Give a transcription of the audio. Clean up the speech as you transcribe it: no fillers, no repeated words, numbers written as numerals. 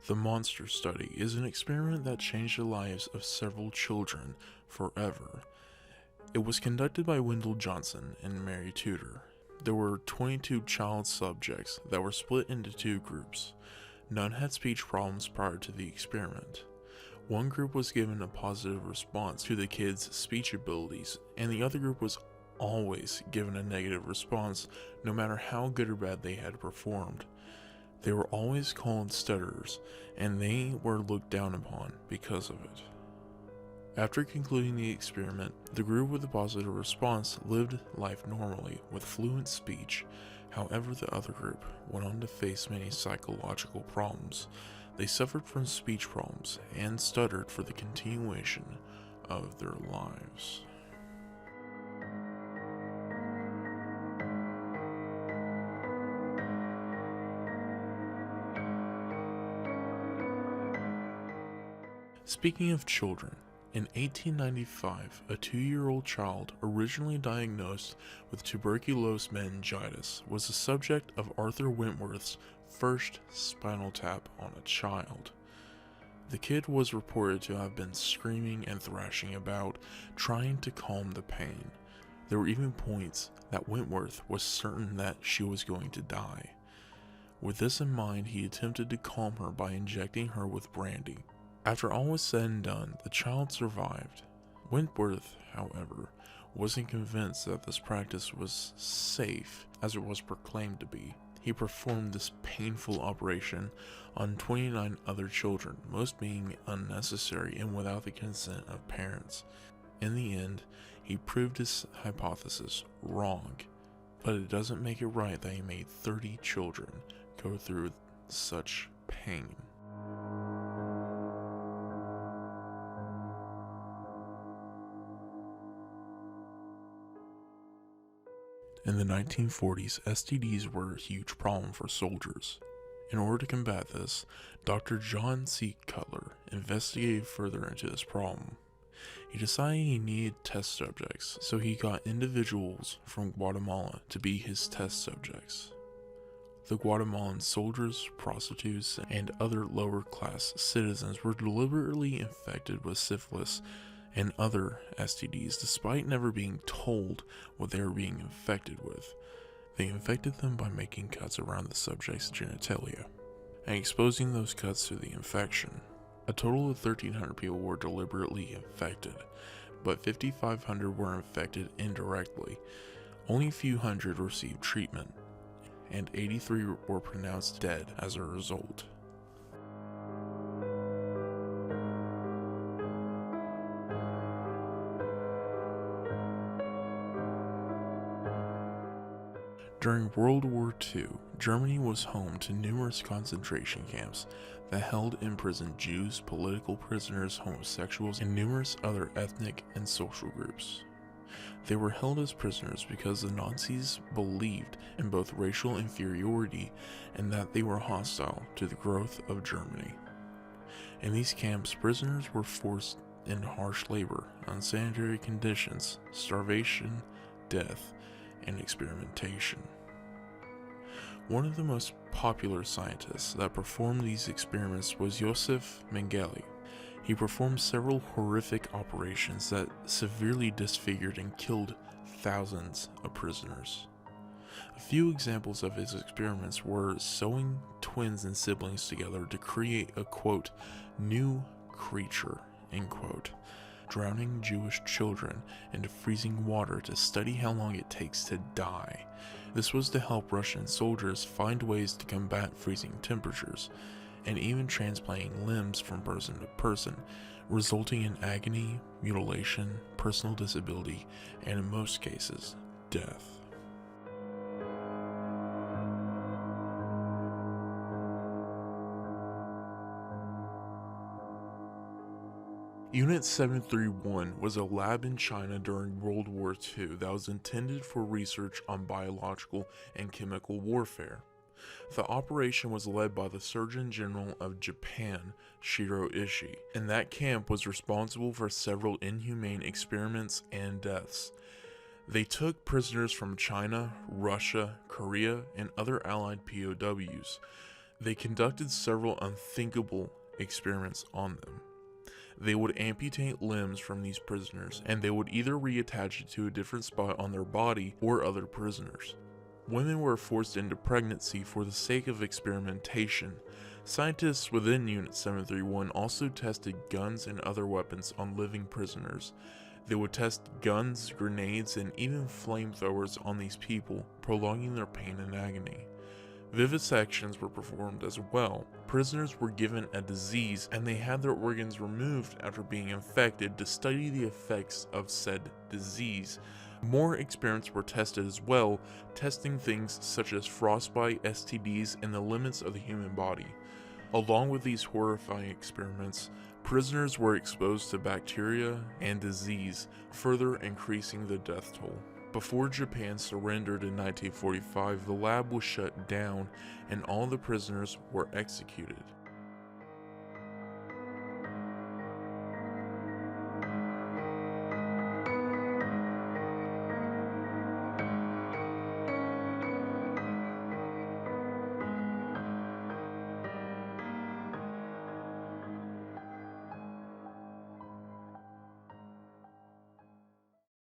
The Monster Study is an experiment that changed the lives of several children forever. It was conducted by Wendell Johnson and Mary Tudor. There were 22 child subjects that were split into two groups. None had speech problems prior to the experiment. One group was given a positive response to the kids' speech abilities, and the other group was always given a negative response no matter how good or bad they had performed. They were always called stutterers, and they were looked down upon because of it. After concluding the experiment, the group with a positive response lived life normally with fluent speech. However, the other group went on to face many psychological problems. They suffered from speech problems and stuttered for the continuation of their lives. Speaking of children, in 1895, a 2-year-old child originally diagnosed with tuberculous meningitis was the subject of Arthur Wentworth's first Spinal Tap on a child. The kid was reported to have been screaming and thrashing about, trying to calm the pain. There were even points that Wentworth was certain that she was going to die. With this in mind, he attempted to calm her by injecting her with brandy. After all was said and done, the child survived. Wentworth, however, wasn't convinced that this practice was safe as it was proclaimed to be. He performed this painful operation on 29 other children, most being unnecessary and without the consent of parents. In the end, he proved his hypothesis wrong, but it doesn't make it right that he made 30 children go through such pain. In the 1940s, STDs were a huge problem for soldiers. In order to combat this, Dr. John C. Cutler investigated further into this problem. He decided he needed test subjects, so he got individuals from Guatemala to be his test subjects. The Guatemalan soldiers, prostitutes, and other lower-class citizens were deliberately infected with syphilis and other STDs despite never being told what they were being infected with. They infected them by making cuts around the subject's genitalia and exposing those cuts to the infection. A total of 1,300 people were deliberately infected, but 5,500 were infected indirectly. Only a few hundred received treatment, and 83 were pronounced dead as a result. During World War II, Germany was home to numerous concentration camps that held imprisoned Jews, political prisoners, homosexuals, and numerous other ethnic and social groups. They were held as prisoners because the Nazis believed in both racial inferiority and that they were hostile to the growth of Germany. In these camps, prisoners were forced into harsh labor, unsanitary conditions, starvation, death, and experimentation. One of the most popular scientists that performed these experiments was Josef Mengele. He performed several horrific operations that severely disfigured and killed thousands of prisoners. A few examples of his experiments were sewing twins and siblings together to create a, quote, new creature, end quote, drowning Jewish children into freezing water to study how long it takes to die. This was to help Russian soldiers find ways to combat freezing temperatures, and even transplanting limbs from person to person, resulting in agony, mutilation, personal disability, and in most cases, death. Unit 731 was a lab in China during World War II that was intended for research on biological and chemical warfare. The operation was led by the Surgeon General of Japan, Shiro Ishii, and that camp was responsible for several inhumane experiments and deaths. They took prisoners from China, Russia, Korea, and other Allied POWs. They conducted several unthinkable experiments on them. They would amputate limbs from these prisoners, and they would either reattach it to a different spot on their body or other prisoners. Women were forced into pregnancy for the sake of experimentation. Scientists within Unit 731 also tested guns and other weapons on living prisoners. They would test guns, grenades, and even flamethrowers on these people, prolonging their pain and agony. Vivisections were performed as well. Prisoners were given a disease and they had their organs removed after being infected to study the effects of said disease. More experiments were tested as well, testing things such as frostbite, STDs, and the limits of the human body. Along with these horrifying experiments, prisoners were exposed to bacteria and disease, further increasing the death toll. Before Japan surrendered in 1945, the lab was shut down and all the prisoners were executed.